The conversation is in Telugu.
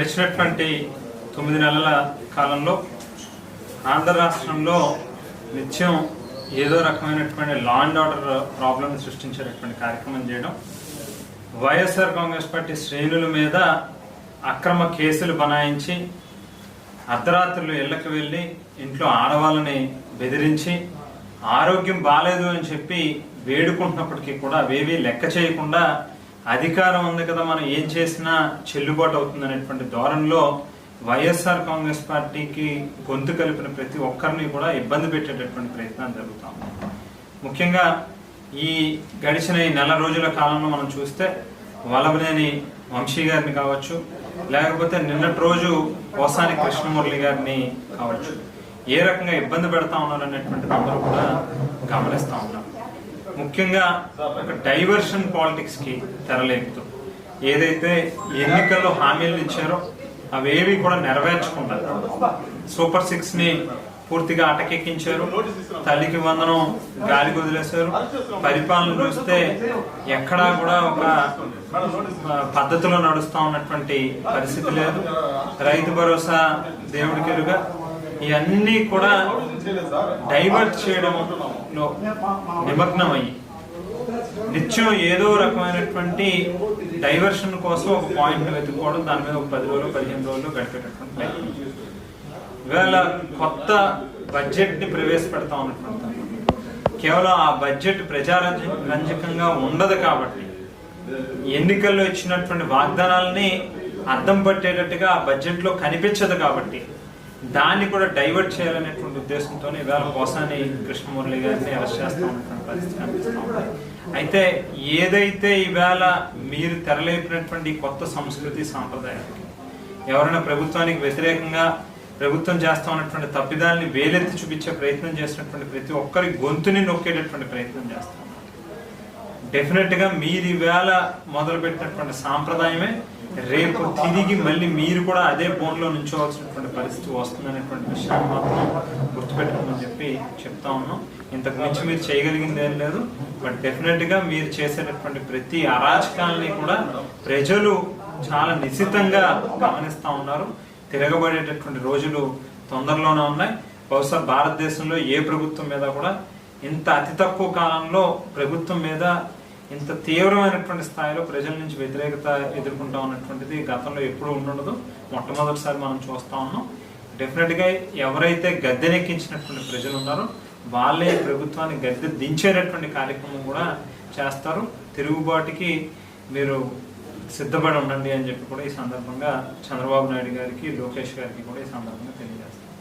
గడిచినటువంటి 9 నెలల కాలంలో ఆంధ్ర రాష్ట్రంలో నిత్యం ఏదో రకమైనటువంటి లా అండ్ ఆర్డర్ ప్రాబ్లం సృష్టించేటటువంటి కార్యక్రమం చేయడం, వైఎస్ఆర్ కాంగ్రెస్ పార్టీ శ్రేణుల మీద అక్రమ కేసులు బనాయించి అర్ధరాత్రులు ఇళ్లకు వెళ్ళి ఇంట్లో ఆడవాళ్ళని బెదిరించి ఆరోగ్యం బాలేదు అని చెప్పి వేడుకుంటున్నప్పటికీ కూడా అవేవి లెక్క చేయకుండా అధికారం ఉంది కదా మనం ఏం చేసినా చెల్లుబాటు అవుతుంది అనేటువంటి ధోరణిలో వైఎస్ఆర్ కాంగ్రెస్ పార్టీకి గొంతు కలిపిన ప్రతి ఒక్కరిని కూడా ఇబ్బంది పెట్టేటటువంటి ప్రయత్నాలు జరుగుతాం. ముఖ్యంగా ఈ గడిచిన ఈ నెల రోజుల కాలంలో మనం చూస్తే వల్లభనేని వంశీ గారిని కావచ్చు, లేకపోతే నిన్నటి రోజు పోసాని కృష్ణమురళి గారిని కావచ్చు, ఏ రకంగా ఇబ్బంది పెడతా ఉన్నారు అనేటువంటిది అందరూ కూడా గమనిస్తూ ఉన్నారు. ముఖ్యంగా ఒక డైవర్షన్ పాలిటిక్స్ కి తెరలేపుతూ ఏదైతే ఎన్నికల్లో హామీలు ఇచ్చారో అవేవి కూడా నెరవేర్చకుండా సూపర్ 6 ని పూర్తిగా అటకెక్కించారు, తల్లికి వందనం గాలికి వదిలేశారు. పరిపాలన చూస్తే ఎక్కడా కూడా ఒక పద్ధతిలో నడుస్తా ఉన్నటువంటి పరిస్థితి లేదు. రైతు భరోసా దేవుడికెరుగా ఇవన్నీ కూడా డైవర్ట్ చేయడంలో నిమగ్నమయ్యి నిత్యం ఏదో రకమైనటువంటి డైవర్షన్ కోసం ఒక పాయింట్ వెతుక్కోవడం, దాని మీద ఒక 10 రోజులు 15 రోజులు గడిపేటటువంటి ప్రయత్నం. ఇవాళ కొత్త బడ్జెట్ ని ప్రవేశపెడతా ఉన్నటువంటి కేవలం ఆ బడ్జెట్ ప్రజారంజకంగా ఉండదు కాబట్టి, ఎన్నికల్లో ఇచ్చినటువంటి వాగ్దానాలని అర్థం పట్టేటట్టుగా ఆ బడ్జెట్ లో కనిపించదు కాబట్టి దాన్ని కూడా డైవర్ట్ చేయాలనేటువంటి ఉద్దేశంతో ఇవాళ పోసాని కృష్ణమురళి గారిని అరెస్ట్ చేస్తా ఉన్నటువంటి పరిస్థితి కనిపిస్తూ ఉంది. అయితే ఏదైతే ఇవాళ మీరు తెరలేపినటువంటి కొత్త సంస్కృతి సాంప్రదాయాలకి ఎవరైనా ప్రభుత్వానికి వ్యతిరేకంగా ప్రభుత్వం చేస్తా ఉన్నటువంటి తప్పిదాలని వేలెత్తి చూపించే ప్రయత్నం చేసినటువంటి ప్రతి ఒక్కరి గొంతుని నొక్కేటటువంటి ప్రయత్నం చేస్తా ఉన్నారు. డెఫినెట్ గా మీరు ఈవేళ మొదలు పెట్టినటువంటి సాంప్రదాయమే రేపు తిరిగి మళ్ళీ మీరు కూడా అదే బోన్లో నుంచోవాల్సినటువంటి పరిస్థితి వస్తుందనేటువంటి విషయాన్ని మాత్రం గుర్తుపెట్టుకోమని చెప్పి చెప్తా ఉన్నాం. ఇంతకు మించి మీరు చేయగలిగింది ఏం లేదు. బట్ డెఫినెట్ గా మీరు చేసేటటువంటి ప్రతి అరాచకాలని కూడా ప్రజలు చాలా నిశితంగా గమనిస్తా ఉన్నారు. తిరగబడేటటువంటి రోజులు తొందరలోనే ఉన్నాయి. బహుశా భారతదేశంలో ఏ ప్రభుత్వం మీద కూడా ఇంత అతి తక్కువ కాలంలో ప్రభుత్వం మీద ఇంత తీవ్రమైనటువంటి స్థాయిలో ప్రజల నుంచి వ్యతిరేకత ఎదుర్కొంటా ఉన్నటువంటిది గతంలో ఎప్పుడూ ఉండదు. మొట్టమొదటిసారి మనం చూస్తా ఉన్నాం. డెఫినెట్ గా ఎవరైతే గద్దెనెక్కించినటువంటి ప్రజలు ఉన్నారో వాళ్ళే ప్రభుత్వాన్ని గద్దె దించేటటువంటి కార్యక్రమం కూడా చేస్తారు. తిరుగుబాటుకి మీరు సిద్ధపడి ఉండండి అని చెప్పి కూడా ఈ సందర్భంగా చంద్రబాబు నాయుడు గారికి, లోకేష్ గారికి కూడా ఈ సందర్భంగా తెలియజేస్తారు.